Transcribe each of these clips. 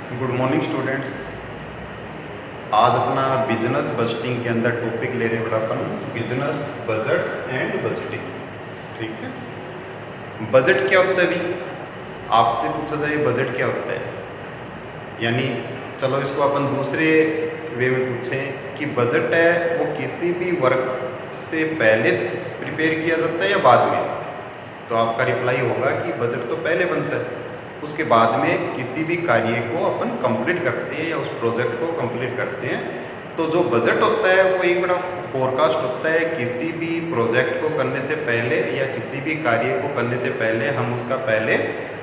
Good morning students. आज अपना business budgeting के अंदर टॉपिक ले रहे हैं अपन बिजनेस बजट्स एंड बजटिंग। ठीक है, बजट क्या होता है? अभी आपसे पूछा जाए बजट क्या होता है, यानी चलो इसको अपन दूसरे वे में पूछें कि बजट है वो किसी भी वर्क से पहले प्रिपेयर किया जाता है या बाद में। तो आपका रिप्लाई होगा कि बजट तो पहले बनता है, उसके बाद में किसी भी कार्य को अपन कंप्लीट करते हैं या उस प्रोजेक्ट को कंप्लीट करते हैं। तो जो बजट होता है वो एक बड़ा फोरकास्ट होता है, किसी भी प्रोजेक्ट को करने से पहले या किसी भी कार्य को करने से पहले हम उसका पहले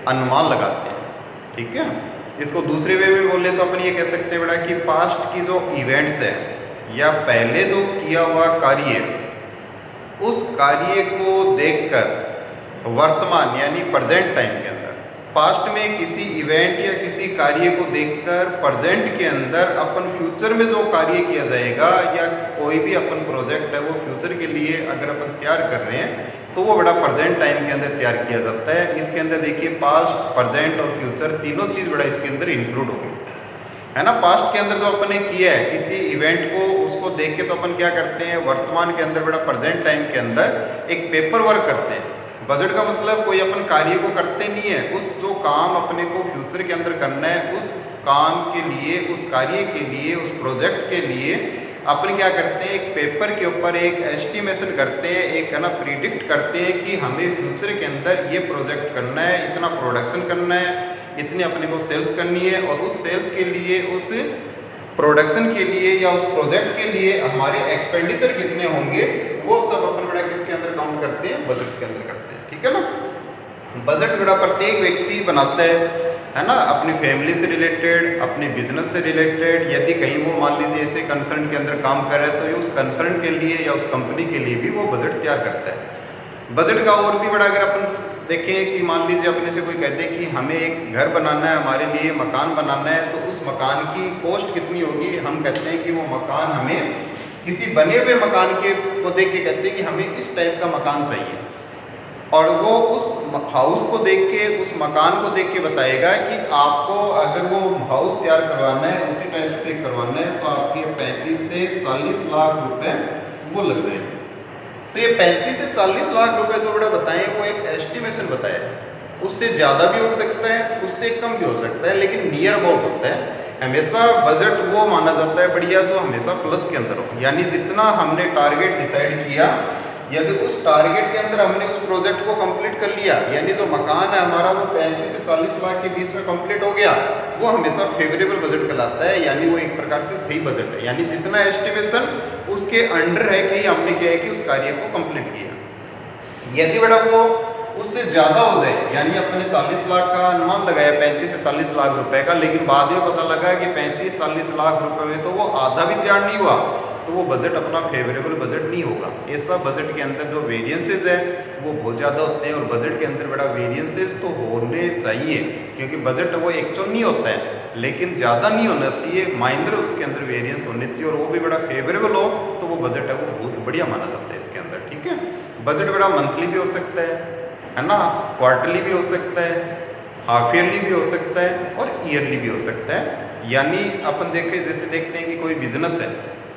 अनुमान लगाते हैं। ठीक है, इसको दूसरे वे में बोले तो अपन ये कह सकते हैं बेटा कि पास्ट की जो इवेंट्स है या पहले जो किया हुआ कार्य, उस कार्य को देखकर वर्तमान यानी प्रेजेंट टाइम के अंदर, पास्ट में किसी इवेंट या किसी कार्य को देखकर प्रेजेंट के अंदर अपन फ्यूचर में जो कार्य किया जाएगा या कोई भी अपन प्रोजेक्ट है वो फ्यूचर के लिए अगर अपन तैयार कर रहे हैं तो वो बड़ा प्रेजेंट टाइम के अंदर तैयार किया जाता है। इसके अंदर देखिए पास्ट, प्रेजेंट और फ्यूचर तीनों चीज़ बड़ा इसके अंदर इंक्लूड होगी, है ना। पास्ट के अंदर जो अपन ने किया है किसी इवेंट को, उसको देख के तो अपन क्या करते हैं, वर्तमान के अंदर बड़ा प्रेजेंट टाइम के अंदर एक पेपर वर्क करते हैं। बजट का मतलब कोई अपन कार्य को करते नहीं है, उस जो काम अपने को फ्यूचर के अंदर करना है उस काम के लिए, उस कार्य के लिए, उस प्रोजेक्ट के लिए अपन क्या करते हैं, एक पेपर के ऊपर एक एस्टिमेशन करते हैं, एक है ना प्रिडिक्ट करते हैं कि हमें फ्यूचर के अंदर ये प्रोजेक्ट करना है, इतना प्रोडक्शन करना है, इतनी अपने को सेल्स करनी है और उस सेल्स के लिए, उस प्रोडक्शन के लिए या उस प्रोजेक्ट के लिए हमारे एक्सपेंडिचर कितने होंगे, वो सब अपन बड़ा किसके अंदर काउंट करते हैं, बजट के अंदर करते हैं। ठीक है ना। बजट बड़ा प्रत्येक व्यक्ति बनाता है ना, अपनी फैमिली से रिलेटेड, अपने बिजनेस से रिलेटेड। यदि कहीं वो मान लीजिए ऐसे कंसर्न के अंदर काम कर रहा है तो ये उस कंसर्न के लिए या उस कंपनी के लिए भी वो बजट तैयार करता है। बजट का और भी बड़ा अगर अपन देखें कि मान लीजिए अपने से कोई कहते हैं कि हमें एक घर बनाना है, हमारे लिए मकान बनाना है, तो उस मकान की कॉस्ट कितनी होगी। हम कहते हैं कि वो मकान हमें किसी बने हुए मकान के को देख के कहते हैं कि हमें इस टाइप का मकान चाहिए, और वो उस हाउस को देख के, उस मकान को देख के बताएगा कि आपको अगर वो हाउस तैयार करवाना है, उसी टाइप से करवाना है, तो आपके 35 से 40 लाख रुपए वो लग जाएंगे। तो ये 35 से 40 लाख रुपए जो बड़ा बताएं वो एक एस्टिमेशन बताया है, उससे ज़्यादा भी हो सकता है, उससे कम भी हो सकता है, लेकिन नियर अबाउट होता है। हमेशा बजट वो माना जाता है बढ़िया जो हमेशा प्लस के अंदर हो, यानी जितना हमने टारगेट डिसाइड किया, यदि उस टारगेट के अंदर हमने उस प्रोजेक्ट को कंप्लीट कर लिया, यानी जो मकान है हमारा वो 35 से 40 लाख के बीच में कंप्लीट हो गया, वो हमेशा फेवरेबल बजट कहलाता है, यानी वो एक प्रकार से सही बजट है। यानी जितना एस्टिमेशन उसके अंडर है कि हमने क्या है कि उस कार्य को कंप्लीट किया। यदि बड़ा वो उससे ज़्यादा हो जाए, यानी अपने 40 लाख का अनुमान लगाया 35 से 40 लाख रुपए का, लेकिन बाद में पता लगा कि 35-40 लाख रुपए में तो वो आधा भी तैयार नहीं हुआ, तो वो बजट अपना फेवरेबल बजट नहीं होगा। ऐसा बजट के अंदर जो वेरिएंसेस है वो बहुत ज़्यादा होते हैं, और बजट के अंदर बड़ा वेरिएंसेस तो होने चाहिए, क्योंकि बजट वो एक्चुअल नहीं होता है, लेकिन ज़्यादा नहीं होना चाहिए, माइनर उसके अंदर वेरिएंस होने चाहिए, और वो भी बड़ा फेवरेबल हो तो वो बजट है वो बहुत बढ़िया माना जाता है इसके अंदर। ठीक है, बजट बड़ा मंथली भी हो सकता है ना, क्वार्टरली भी हो सकता है, हाफ ईयरली भी हो सकता है और ईयरली भी हो सकता है। यानी अपन देखें, जैसे देखते हैं कि कोई बिजनेस है,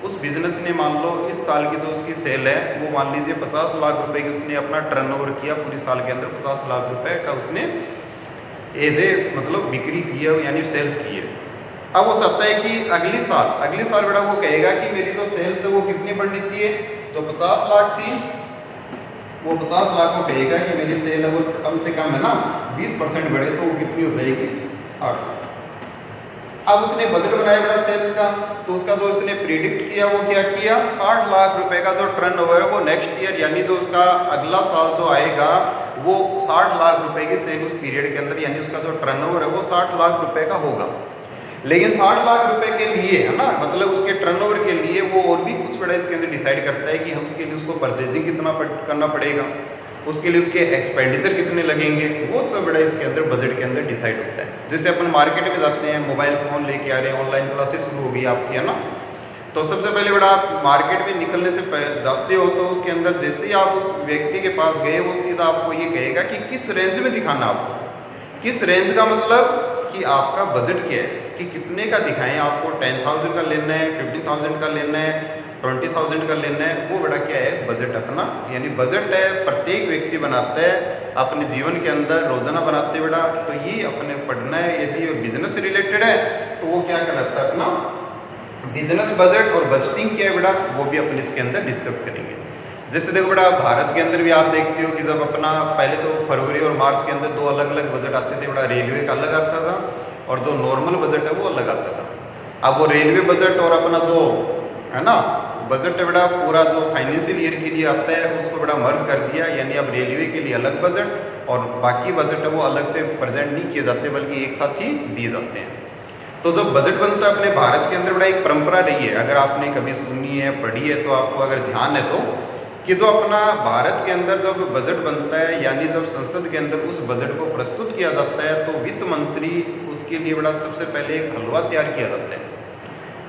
उस बिजनेस ने मान लो इस साल की जो उसकी सेल है वो मान लीजिए 50 लाख रुपए की उसने अपना टर्नओवर किया, पूरी साल के अंदर 50 लाख रुपए का उसने एजे मतलब बिक्री की है, यानी सेल्स की है। अब वो चाहता है कि अगली साल बेटा वो कहेगा कि मेरी जो सेल्स है वो कितनी बढ़नी चाहिए, तो 50 लाख थी, वो 50 लाख को कहेगा कि मेरी सेल है वो कम से कम है ना 20% बढ़े, तो वो कितनी हो जाएगी, 60 लाख। अब उसने बजट बनाया बड़ा सेल्स का, तो उसका जो उसने प्रिडिक्ट किया वो क्या किया, 60 लाख रुपए का जो टर्नओवर है वो नेक्स्ट ईयर, यानी जो उसका अगला साल जो आएगा वो 60 लाख रुपए की सेल उस पीरियड के अंदर, यानी उसका जो टर्नओवर है वो 60 लाख रुपए का होगा। लेकिन 60 लाख रुपए के लिए है ना, मतलब उसके टर्नओवर के लिए वो और भी कुछ बड़ा इसके अंदर डिसाइड करता है कि हम उसके लिए उसको परचेजिंग कितना करना पड़ेगा, उसके लिए उसके एक्सपेंडिचर कितने लगेंगे, वो सब बड़ा इसके अंदर बजट के अंदर डिसाइड होता है। जैसे अपन मार्केट में जाते हैं, मोबाइल फ़ोन लेके आ रहे हैं, ऑनलाइन क्लासेस शुरू हो गई आपकी, है ना, तो सबसे पहले बड़ा आप मार्केट में निकलने से जाते हो तो उसके अंदर जैसे ही आप उस व्यक्ति के पास गए वो सीधा आपको ये कहेगा कि किस रेंज में दिखाना आपको, किस रेंज का मतलब कि आपका बजट क्या है। कि कितने का दिखाएं, आपको 10,000 का लेना है, 15,000 का लेना है, 20,000 का लेना है, वो बड़ा क्या है बजट अपना, यानी बजट है प्रत्येक व्यक्ति बनाता है अपने जीवन के अंदर, रोजाना बनाते बेटा। तो ये अपने पढ़ना है। यदि बिजनेस से रिलेटेड है तो वो क्या कहलाता है अपना बिजनेस बजट, और बजटिंग क्या है बेटा वो भी अपन इसके अंदर डिस्कस करेंगे। जैसे देखो बेटा भारत के अंदर भी आप देखते हो कि जब अपना पहले तो फरवरी और मार्च के अंदर 2 अलग अलग बजट आते थे बेटा, रेलवे का अलग आता था और जो नॉर्मल बजट है वो अलग आता था। अब वो रेलवे बजट और अपना जो है ना बजट है बेटा पूरा जो फाइनेंशियल ईयर के लिए आता है उसको बेटा मर्ज कर दिया, यानी अब रेलवे के लिए अलग बजट और बाकी बजट है वो अलग से प्रेजेंट नहीं किए जाते बल्कि एक साथ ही दिए जाते हैं। तो जब बजट बनता है अपने भारत के अंदर बड़ा एक परंपरा रही है, अगर आपने कभी सुनी है पढ़ी है तो आपको अगर ध्यान है तो, कि जो अपना भारत के अंदर जब बजट बनता है यानी जब संसद के अंदर उस बजट को प्रस्तुत किया जाता है तो वित्त मंत्री उसके लिए बड़ा सबसे पहले एक हलवा तैयार किया जाता है।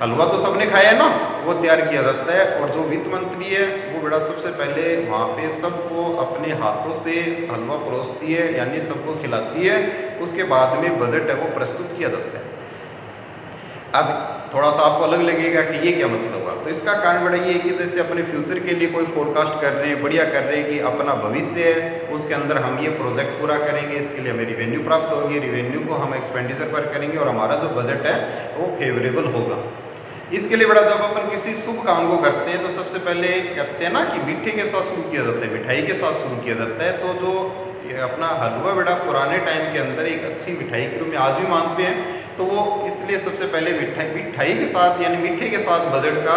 हलवा तो सबने खाया है ना, वो तैयार किया जाता है और जो वित्त मंत्री है वो बड़ा सबसे पहले वहाँ पे सबको अपने हाथों से हलवा परोसती है यानी सबको खिलाती है, उसके बाद में बजट है वो प्रस्तुत किया जाता है। अब थोड़ा सा आपको अलग लगेगा कि ये क्या मतलब हुआ, तो इसका कारण बड़ा ये है कि जैसे अपने फ्यूचर के लिए कोई फोरकास्ट कर रहे हैं, बढ़िया कर रहे हैं कि अपना भविष्य है उसके अंदर हम ये प्रोजेक्ट पूरा करेंगे, इसके लिए हमें रिवेन्यू प्राप्त होगी, रिवेन्यू को हम एक्सपेंडिचर पर करेंगे और हमारा जो बजट है वो फेवरेबल होगा। इसके लिए बड़ा जब अपन किसी शुभ काम को करते हैं तो सबसे पहले कहते हैं ना कि मीठे के साथ शुरू किया जाता है, मिठाई के साथ शुरू किया जाता है। तो जो ये अपना हलवा बेटा पुराने टाइम के अंदर एक अच्छी मिठाई के रूप में आज भी मानते हैं, तो वो इसलिए सबसे पहले मिठाई के साथ यानी मीठे के साथ बजट का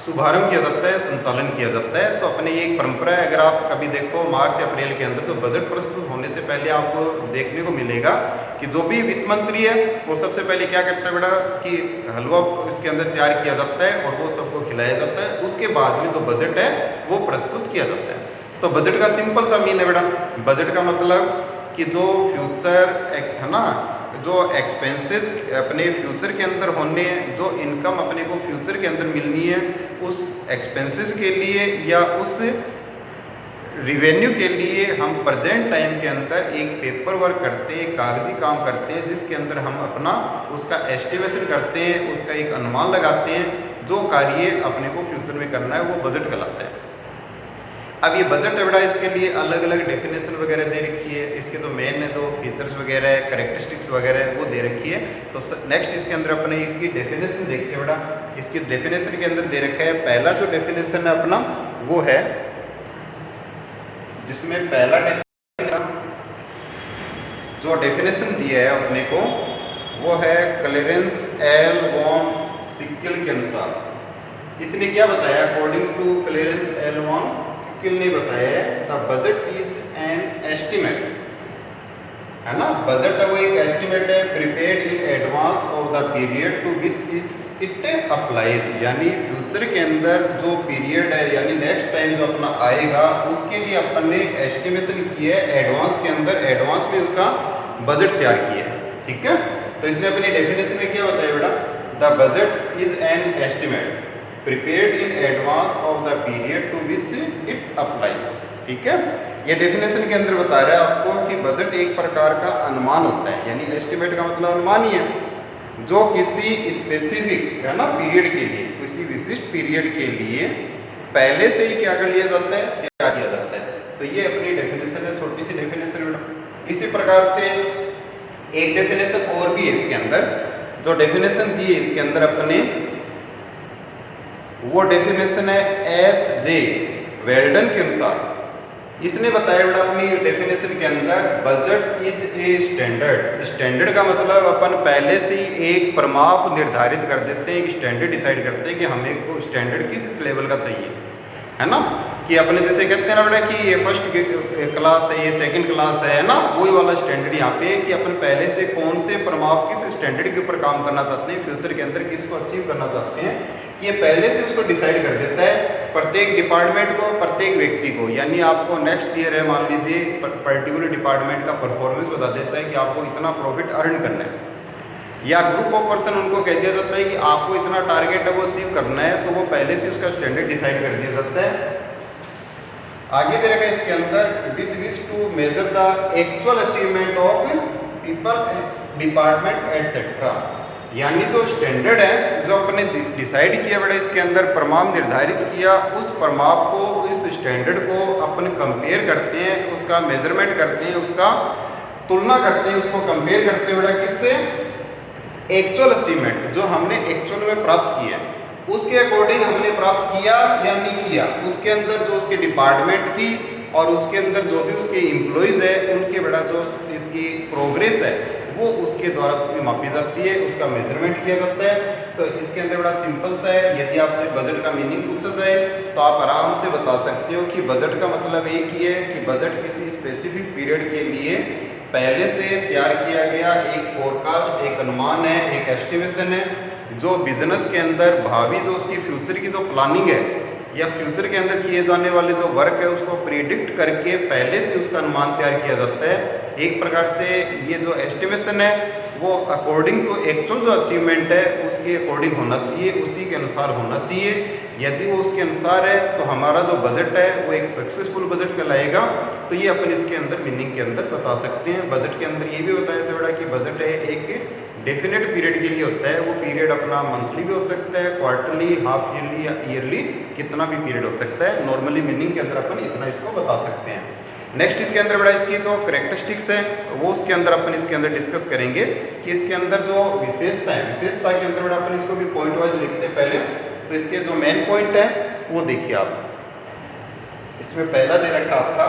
शुभारंभ किया जाता है, संचालन किया जाता है। तो अपने ये एक परंपरा है। अगर आप कभी देखो मार्च अप्रैल के अंदर तो बजट प्रस्तुत होने से पहले आपको देखने को मिलेगा कि जो भी वित्त मंत्री है वो सबसे पहले क्या करता है बेटा कि हलवा इसके अंदर तैयार किया जाता है और वो सबको खिलाया जाता है, उसके बाद में जो बजट है वो प्रस्तुत किया जाता है। तो बजट का सिंपल सा मीन है बेटा, बजट का मतलब कि जो फ्यूचर है ना, जो एक्सपेंसेस अपने फ्यूचर के अंदर होने हैं, जो इनकम अपने को फ्यूचर के अंदर मिलनी है, उस एक्सपेंसेस के लिए या उस रिवेन्यू के लिए हम प्रेजेंट टाइम के अंदर एक पेपर वर्क करते हैं, कागजी काम करते हैं, जिसके अंदर हम अपना उसका एस्टिमेशन करते हैं, उसका एक अनुमान लगाते हैं, जो कार्य अपने को फ्यूचर में करना है वो बजट कहलाता है। अब ये बजट है बेटा, इसके लिए अलग अलग डेफिनेशन वगैरह दे रखी है, इसके तो मेन है तो फीचर्स वगैरह है, करेक्टरिस्टिक्स वगैरह है वो दे रखी है। तो नेक्स्ट इसके अंदर अपने इसकी डेफिनेशन देखते हैं बेटा। इसकी डेफिनेशन के अंदर दे रखा है, पहला जो डेफिनेशन है अपना वो है, जिसमें पहला जो डेफिनेशन दिया है अपने को वो है क्लेरेंस एल वॉन सिक्ल के अनुसार। इसने क्या बताया, according to Clarence L Von Sickle ने बताया है the budget is an estimate, है ना। बजट है वो एक एस्टिमेट है prepared in advance of the period to which it applies, यानी फ्यूचर के अंदर जो पीरियड है यानी नेक्स्ट टाइम जो अपना आएगा उसके लिए अपन ने एस्टिमेशन किया है एडवांस के अंदर, एडवांस में उसका बजट तैयार किया है, ठीक है। तो इसने अपनी डेफिनेशन में क्या बताया बेटा, the budget is an estimate prepared in advance of the period to which it applies, ठीक है। ये डेफिनेशन के अंदर बता रहा है आपको कि बजट एक प्रकार का अनुमान होता है, यानी एस्टिमेट का मतलब अनुमान ही है, जो किसी स्पेसिफिक है ना पीरियड के लिए, किसी विशिष्ट पीरियड के लिए पहले से ही क्या कर लिया जाता है, क्या किया जाता है। तो ये अपनी डेफिनेशन है, छोटी सी डेफिनेशन बेटा। इसी प्रकार से एक डेफिनेशन और भी है इसके अंदर, जो डेफिनेशन दी है इसके अंदर अपने, वो डेफिनेशन है H.J. वेल्डन के अनुसार। इसने बताया बेटा अपनी डेफिनेशन के अंदर budget is a standard. Standard का मतलब अपन पहले से ही एक प्रमाप निर्धारित कर देते हैं, एक स्टैंडर्ड डिसाइड करते हैं कि हमें को स्टैंडर्ड किस लेवल का चाहिए, है ना। कि अपने जैसे कहते हैं ना बेटा कि ये फर्स्ट क्लास है, ये सेकंड क्लास है ना, वही वाला स्टैंडर्ड यहाँ पे कि अपन पहले से कौन से प्रमाप किस स्टैंडर्ड के ऊपर काम करना चाहते हैं, फ्यूचर के अंदर किसको अचीव करना चाहते हैं, ये पहले से उसको डिसाइड कर देता है प्रत्येक डिपार्टमेंट को, प्रत्येक व्यक्ति को। यानी आपको नेक्स्ट ईयर है मान लीजिए, पर्टिकुलर डिपार्टमेंट का परफॉर्मेंस बता देता है कि आपको इतना प्रॉफिट अर्न करना है, या ग्रुप ऑफ पर्सन उनको कह दिया जाता है कि आपको इतना टारगेट है वो अचीव करना है, तो वो पहले से उसका स्टैंडर्ड डिसाइड कर दिया जाता है। आगे दे रखा है इसके अंदर with which to measure the actual achievement of people department etcetera. यानी जो स्टैंडर्ड है जो अपने डिसाइड किया बेटा इसके अंदर प्रमाप निर्धारित किया, उस प्रमाप को इस स्टैंडर्ड को अपन कंपेयर करते हैं, उसका मेजरमेंट करते हैं, उसका तुलना करते हैं, उसको कंपेयर करते हैं बेटा किससे, एक्चुअल अचीवमेंट जो हमने एक्चुअल में प्राप्त किया उसके अकॉर्डिंग हमने प्राप्त किया या नहीं किया, उसके अंदर जो उसके डिपार्टमेंट की और उसके अंदर जो भी उसके एम्प्लॉइज है उनके बेटा जो इसकी प्रोग्रेस है वो उसके द्वारा उसकी मापी जाती है, उसका मेजरमेंट किया जाता है। तो इसके अंदर बड़ा सिंपल सा है, यदि आपसे बजट का मीनिंग पूछा जाए तो आप आराम से बता सकते हो कि बजट का मतलब एक ही है कि बजट किसी स्पेसिफिक पीरियड के लिए पहले से तैयार किया गया एक फोरकास्ट, एक अनुमान है, एक एस्टिमेशन है, जो बिजनेस के अंदर भावी जो उसकी फ्यूचर की जो प्लानिंग है या फ्यूचर के अंदर किए जाने वाले जो वर्क है उसको प्रिडिक्ट करके पहले से उसका अनुमान तैयार किया जाता है। एक प्रकार से ये जो एस्टिमेशन है वो अकॉर्डिंग टू एक्चुअल जो अचीवमेंट है उसके अकॉर्डिंग होना चाहिए, उसी के अनुसार होना चाहिए। यदि वो उसके अनुसार है तो हमारा जो बजट है वो एक सक्सेसफुल बजट कहलाएगा। तो ये अपन इसके अंदर मीनिंग के अंदर बता सकते हैं। बजट के अंदर ये भी बताया था बेटा कि बजट है एक डेफिनेट पीरियड के लिए होता है, वो पीरियड अपना मंथली भी हो सकता है, क्वार्टरली, हाफ ईयरली या ईयरली, कितना भी पीरियड हो सकता है। नॉर्मली मीनिंग के अंदर अपन इतना इसको बता सकते हैं। नेक्स्ट इसके अंदर बड़ा इसकी जो करेक्टरिस्टिक्स है वो उसके अंदर अपन इसके अंदर डिस्कस करेंगे कि इसके अंदर जो विशेषता है, विशेषता के अंदर बड़ा अपन इसको भी पॉइंट वाइज लिखते हैं पहले। तो इसके जो मेन पॉइंट है वो देखिए आप, इसमें पहला दे रखा आपका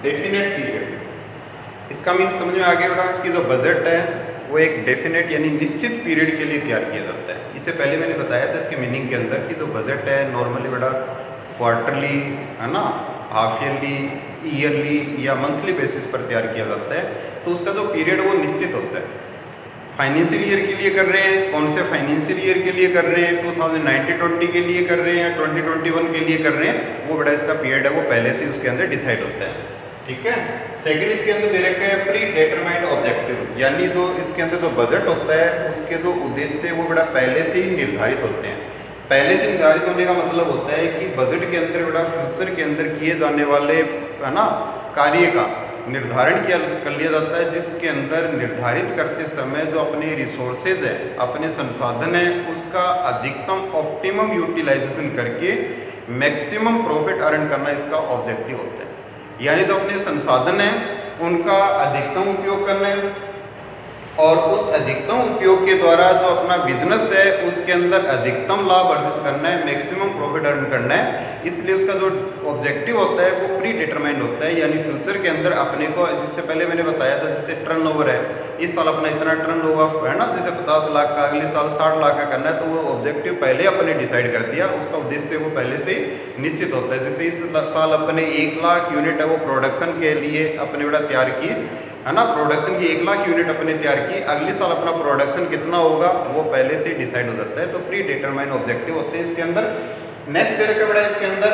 डेफिनेट पीरियड। इसका मीन समझ में आ गया बेटा कि जो बजट है वो एक डेफिनेट यानी निश्चित पीरियड के लिए तैयार किया जाता है। इससे पहले मैंने बताया था इसके मीनिंग के अंदर कि जो बजट है नॉर्मली बेटा क्वार्टरली है ना, हाफ ईयरली, ईयरली या मंथली बेसिस पर तैयार किया जाता है। तो उसका जो पीरियड वो निश्चित होता है। फाइनेंशियल ईयर के लिए कर रहे हैं, कौन से फाइनेंशियल ईयर के लिए कर रहे हैं, 2019-20 के लिए कर रहे हैं, 2021 के लिए कर रहे हैं, वो बड़ा इसका पीरियड है वो पहले से उसके अंदर डिसाइड होता है। ठीक है। सेकंड इसके अंदर दे रखा है प्री डिटरमाइंड ऑब्जेक्टिव, यानी जो इसके अंदर जो बजट होता है उसके जो उद्देश्य है वो बड़ा पहले से ही निर्धारित होते हैं। पहले से निर्धारित होने का मतलब होता है कि बजट के अंदर बड़ा फ्यूचर के अंदर किए जाने वाले है ना कार्य का निर्धारण किया कर लिया जाता है, जिसके अंदर निर्धारित करते समय जो अपने रिसोर्सेज है, अपने संसाधन है, उसका अधिकतम ऑप्टिमम यूटिलाइजेशन करके मैक्सिमम प्रॉफिट अर्न करना इसका ऑब्जेक्टिव होता है। यानी जो अपने संसाधन है उनका अधिकतम उपयोग करना है और उस अधिकतम उपयोग के द्वारा जो अपना बिजनेस है उसके अंदर अधिकतम लाभ अर्जित करना है, मैक्सिमम प्रॉफिट अर्न करना है। इसलिए उसका जो ऑब्जेक्टिव होता है वो प्री डिटरमाइंड होता है, यानी फ्यूचर के अंदर अपने को, जिससे पहले मैंने बताया था जैसे टर्नओवर है, इस साल अपना इतना टर्नओवर है ना, जैसे 50 लाख का, अगले साल 60 लाख का करना है, तो वो ऑब्जेक्टिव पहले अपने डिसाइड कर दिया, उसका उद्देश्य वो पहले से निश्चित होता है। जैसे इस साल अपने 1 लाख यूनिट है वो प्रोडक्शन के लिए अपने बड़ा तैयार किए है ना, प्रोडक्शन की 1 लाख यूनिट अपने तैयार की, अगले साल अपना प्रोडक्शन कितना होगा वो पहले से डिसाइड हो जाता है। तो प्री डिटरमाइंड ऑब्जेक्टिव होते हैं इसके अंदर। नेक्स्ट दे रखा बेटा इसके अंदर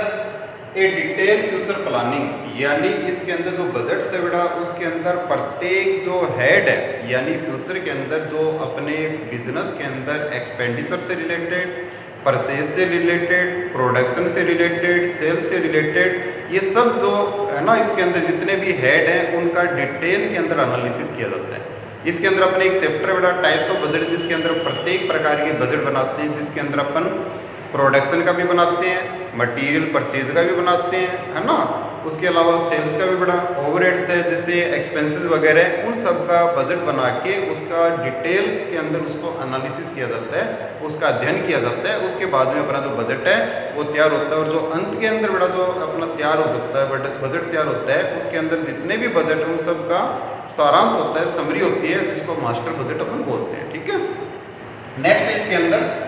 ए डिटेल फ्यूचर प्लानिंग, यानी इसके अंदर जो बजट से बेटा उसके अंदर प्रत्येक जो हेड है, यानी फ्यूचर के अंदर जो अपने बिजनेस के अंदर एक्सपेंडिचर से रिलेटेड, परचेज से रिलेटेड, प्रोडक्शन से रिलेटेड, सेल्स से रिलेटेड, ये सब जो है ना इसके अंदर जितने भी हेड हैं उनका डिटेल के अंदर एनालिसिस किया जाता है। इसके अंदर अपने एक चैप्टर बेटा टाइप्स ऑफ बजट, जिसके अंदर प्रत्येक प्रकार के बजट बनाते हैं, जिसके अंदर अपन प्रोडक्शन का भी बनाते हैं, मटेरियल परचेज का भी बनाते हैं है ना, उसके अलावा सेल्स का भी बड़ा ओवरहेड्स है जैसे एक्सपेंसेस वगैरह, उन सब का बजट बना के उसका डिटेल के अंदर उसको एनालिसिस किया जाता है, उसका अध्ययन किया जाता है। उसके बाद में अपना जो बजट है वो तैयार होता है और जो अंत के अंदर बड़ा जो अपना तैयार हो जाता है बजट तैयार होता है, उसके अंदर जितने भी बजट है उन सब का सारांश होता है, समरी होती है, जिसको मास्टर बजट अपन बोलते हैं। ठीक है। नेक्स्ट इसके अंदर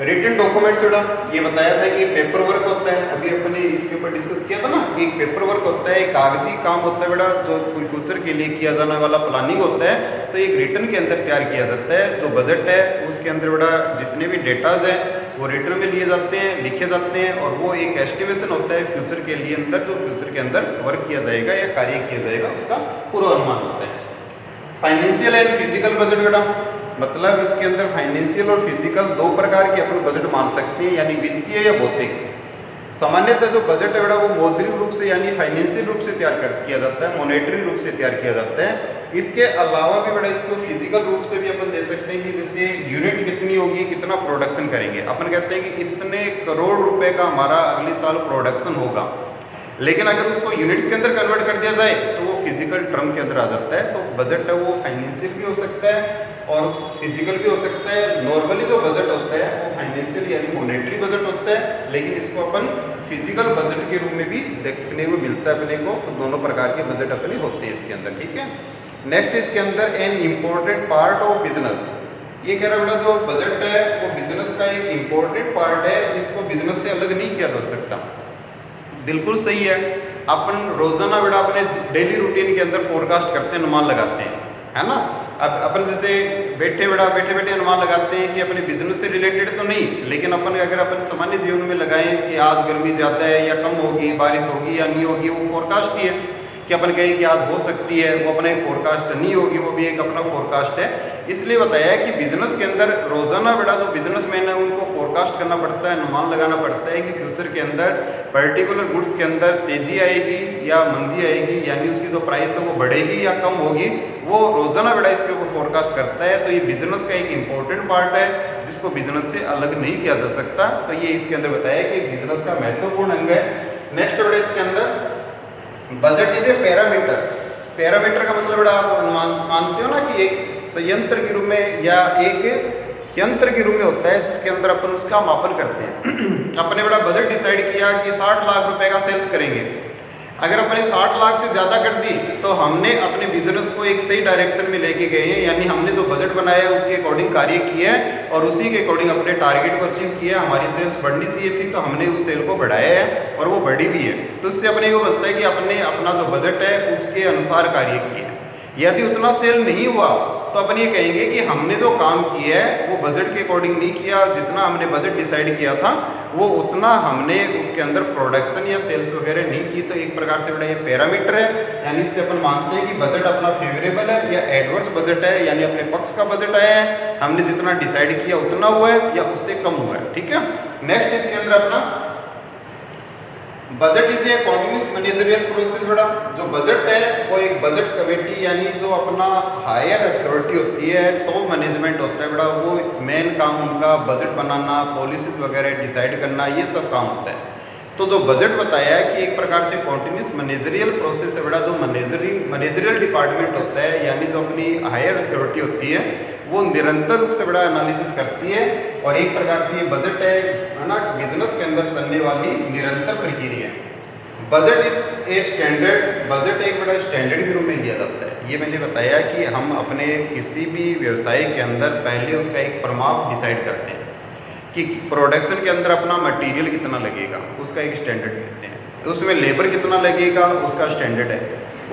रिटन डॉक्यूमेंट्स बेटा ये बताया था कि पेपर वर्क होता है, अभी अपने इसके ऊपर डिस्कस किया था ना कि एक पेपर वर्क होता है, एक कागजी काम होता है बेटा जो फ्यूचर के लिए किया जाने वाला प्लानिंग होता है, तो एक रिटन के अंदर तैयार किया जाता है। जो बजट है उसके अंदर बेटा जितने भी डेटाज हैं वो रिटन में लिए जाते हैं, लिखे जाते हैं, और वो एक एस्टिमेशन होता है फ्यूचर के लिए अंदर, जो फ्यूचर के अंदर वर्क किया जाएगा या कार्य किया जाएगा उसका पूर्वानुमान होता है। फाइनेंशियल एंड फिजिकल बजट बेटा मतलब इसके अंदर फाइनेंशियल और फिजिकल दो प्रकार के अपन बजट मान सकते हैं, यानी वित्तीय या भौतिक। सामान्यतः जो बजट है बेटा वो मौद्रिक रूप से यानी फाइनेंशियल रूप से तैयार किया जाता है, मॉनेटरी रूप से तैयार किया जाता है, इसके अलावा भी बड़ा इसको फिजिकल रूप से भी अपन दे सकते हैं कि जैसे यूनिट कितनी होगी, कितना प्रोडक्शन करेंगे। अपन कहते हैं कि इतने करोड़ रुपए का हमारा अगले साल प्रोडक्शन होगा, लेकिन अगर उसको यूनिट्स के अंदर कन्वर्ट कर दिया जाए तो वो फिजिकल टर्म के अंदर आ जाता है। तो बजट है वो फाइनेंशियल भी हो सकता है और फिजिकल भी हो सकता है। नॉर्मली जो बजट होता है वो फाइनेंशियल यानी मॉनेटरी बजट होता है, लेकिन इसको अपन फिजिकल बजट के रूप में भी देखने को मिलता है अपने को। तो दोनों प्रकार के बजट अपने होते हैं इसके अंदर, ठीक है। नेक्स्ट इसके अंदर an important part of business, ये कह रहा है जो बजट है वो बिजनेस का एक इम्पोर्टेंट पार्ट है, इसको बिजनेस से अलग नहीं किया जा सकता। बिल्कुल सही है। अपन रोजाना बेटा अपने डेली रूटीन के अंदर फोरकास्ट करते हैं, अनुमान लगाते हैं, है ना। अब अपन जैसे बैठे बैठे अनुमान लगाते हैं कि अपने बिजनेस से रिलेटेड तो नहीं, लेकिन अपन अगर अपन सामान्य जीवन में लगाएं कि आज गर्मी ज़्यादा है या कम होगी, बारिश होगी या नहीं होगी, वो फोरकास्ट ही है कि अपन कहें कि आज हो सकती है, वो अपना एक फोरकास्ट नहीं होगी, वो भी एक अपना फोरकास्ट है। इसलिए बताया है कि बिजनेस के अंदर रोजाना बेटा जो बिजनेसमैन है उनको फोरकास्ट करना पड़ता है, अनुमान लगाना पड़ता है कि फ्यूचर के अंदर पर्टिकुलर गुड्स के अंदर तेजी आएगी या मंदी आएगी, यानी उसकी जो प्राइस है वो बढ़ेगी या कम होगी, वो रोजाना बेटा इसके ऊपर फोरकास्ट करता है। तो ये बिजनेस का एक इंपॉर्टेंट पार्ट है जिसको बिजनेस से अलग नहीं किया जा सकता। तो ये इसके अंदर बताया कि बिजनेस का महत्वपूर्ण अंग है। नेक्स्ट बेटा इसके अंदर budget is a parameter. Parameter का मतलब बेटा आप मानते हो ना कि एक संयंत्र के रूप में या एक यंत्र के रूप में होता है जिसके अंदर अपन उसका मापन करते हैं। अपने बड़ा बजट डिसाइड किया कि 60 लाख रुपए का सेल्स करेंगे। अगर अपने 60 लाख से ज़्यादा कर दी तो हमने अपने बिजनेस को एक सही डायरेक्शन में लेके गए हैं, यानी हमने जो बजट बनाया है उसके अकॉर्डिंग कार्य किया है और उसी के अकॉर्डिंग अपने टारगेट को अचीव किया। हमारी सेल्स बढ़नी चाहिए थी तो हमने उस सेल को बढ़ाया है और वो बढ़ी भी है। तो इससे अपने को बनता है कि अपने अपना जो बजट है उसके अनुसार कार्य किया। यदि उतना सेल नहीं हुआ तो अपन ये कहेंगे कि हमने जो काम किया है वो बजट के अकॉर्डिंग नहीं किया, जितना हमने बजट डिसाइड किया था वो उतना हमने उसके अंदर प्रोडक्शन या सेल्स वगैरह नहीं की। तो एक प्रकार से बड़ा ये पैरामीटर है, यानी इससे अपन मानते हैं कि बजट अपना फेवरेबल है या एडवर्स बजट है, यानी अपने पक्ष का बजट आया है, हमने जितना डिसाइड किया उतना हुआ है या उससे कम हुआ है, ठीक है। नेक्स्ट इसके अंदर अपना budget is a continuous managerial process. बेटा जो बजट है वो एक बजट कमेटी यानी जो अपना हायर अथॉरिटी होती है, टॉप मैनेजमेंट होता है बेटा, वो मेन काम उनका बजट बनाना, पॉलिसीज वगैरह डिसाइड करना, ये सब काम होता है। तो जो बजट बताया है कि एक प्रकार से कॉन्टिन्यूस मैनेजरियल प्रोसेस है बेटा, जो मैनेजरियल डिपार्टमेंट होता है यानी जो अपनी हायर अथॉरिटी होती है वो निरंतर रूप से बड़ा एनालिसिस करती है और एक प्रकार से ये बजट है ना बिजनेस के अंदर चलने वाली निरंतर प्रक्रिया है। Budget is a standard, budget एक बड़ा स्टैंडर्ड के रूप में लिया जाता है। ये मैंने बताया कि हम अपने किसी भी व्यवसाय के अंदर पहले उसका एक प्रमाप डिसाइड करते हैं कि प्रोडक्शन के अंदर अपना मटेरियल कितना लगेगा, उसका एक स्टैंडर्ड लेते हैं, तो उसमें लेबर कितना लगेगा उसका स्टैंडर्ड है,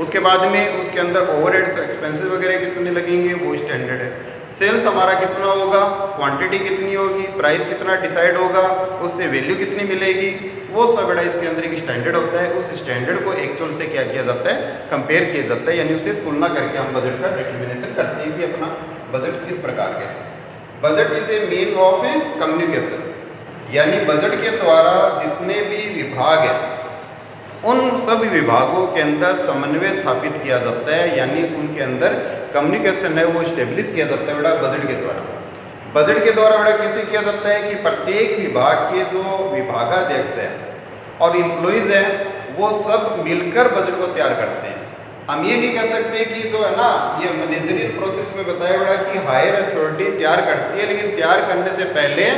उसके बाद में उसके अंदर ओवरहेड्स एक्सपेंसेस वगैरह कितने लगेंगे वो स्टैंडर्ड है, सेल्स हमारा कितना होगा, क्वांटिटी कितनी होगी, प्राइस कितना डिसाइड होगा, उससे वैल्यू कितनी मिलेगी, वो सब बड़ा इसके अंदर एक स्टैंडर्ड होता है। उस स्टैंडर्ड को एक्चुअल से क्या किया जाता है, कंपेयर किया जाता है, यानी उससे तुलना करके हम बजट का डिटरमिनेशन करते हैं कि अपना बजट किस प्रकार का है। Budget is a mean of A communication, यानी बजट के द्वारा जितने भी विभाग हैं उन सभी विभागों के अंदर समन्वय स्थापित किया जाता है, यानी उनके अंदर कम्युनिकेशन है वो स्टेब्लिश किया जाता है बेटा बजट के द्वारा। बजट के द्वारा बेटा कैसे किया जाता है कि प्रत्येक विभाग के जो विभागाध्यक्ष है और एम्प्लॉइज है वो सब मिलकर बजट को तैयार करते हैं। हम ये नहीं कह सकते कि जो है ना ये मैनेजरियल प्रोसेस में बताया बेटा कि हायर अथॉरिटी तैयार करती है, लेकिन तैयार करने से पहले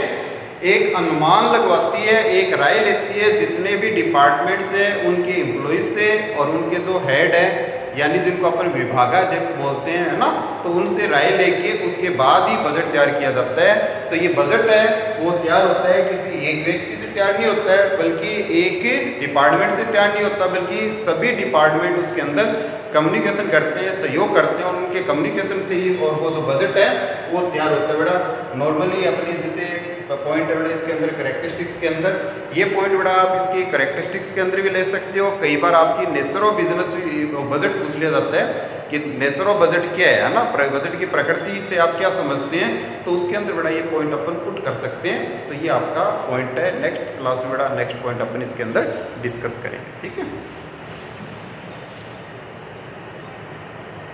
एक अनुमान लगवाती है, एक राय लेती है जितने भी डिपार्टमेंट्स हैं उनके एम्प्लॉइज से और उनके जो हेड है यानी जिनको अपन विभागाध्यक्ष बोलते हैं, है ना, तो उनसे राय लेके उसके बाद ही बजट तैयार किया जाता है। तो ये बजट है वो तैयार होता है किसी एक व्यक्ति से तैयार नहीं होता है, बल्कि एक डिपार्टमेंट से तैयार नहीं होता, बल्कि सभी डिपार्टमेंट उसके अंदर कम्युनिकेशन करते हैं, सहयोग करते हैं और उनके कम्युनिकेशन से ही और वो जो बजट है वो तैयार होता है बेटा। नॉर्मली अपनी जैसे पॉइंट है बेटा इसके अंदर करेक्टरिस्टिक्स के अंदर, ये पॉइंट बेटा आप इसकी करेक्टरिस्टिक्स के अंदर भी ले सकते हो। कई बार आपकी नेचर ऑफ बिजनेस बजट पूछ लिया जाता है कि नेचर ऑफ बजट क्या है ना, बजट की प्रकृति से आप क्या समझते हैं, तो उसके अंदर बेटा ये पॉइंट अपन पुट कर सकते हैं। तो ये आपका पॉइंट है। नेक्स्ट क्लास में बेटा नेक्स्ट पॉइंट अपन इसके अंदर डिस्कस करेंगे, ठीक है।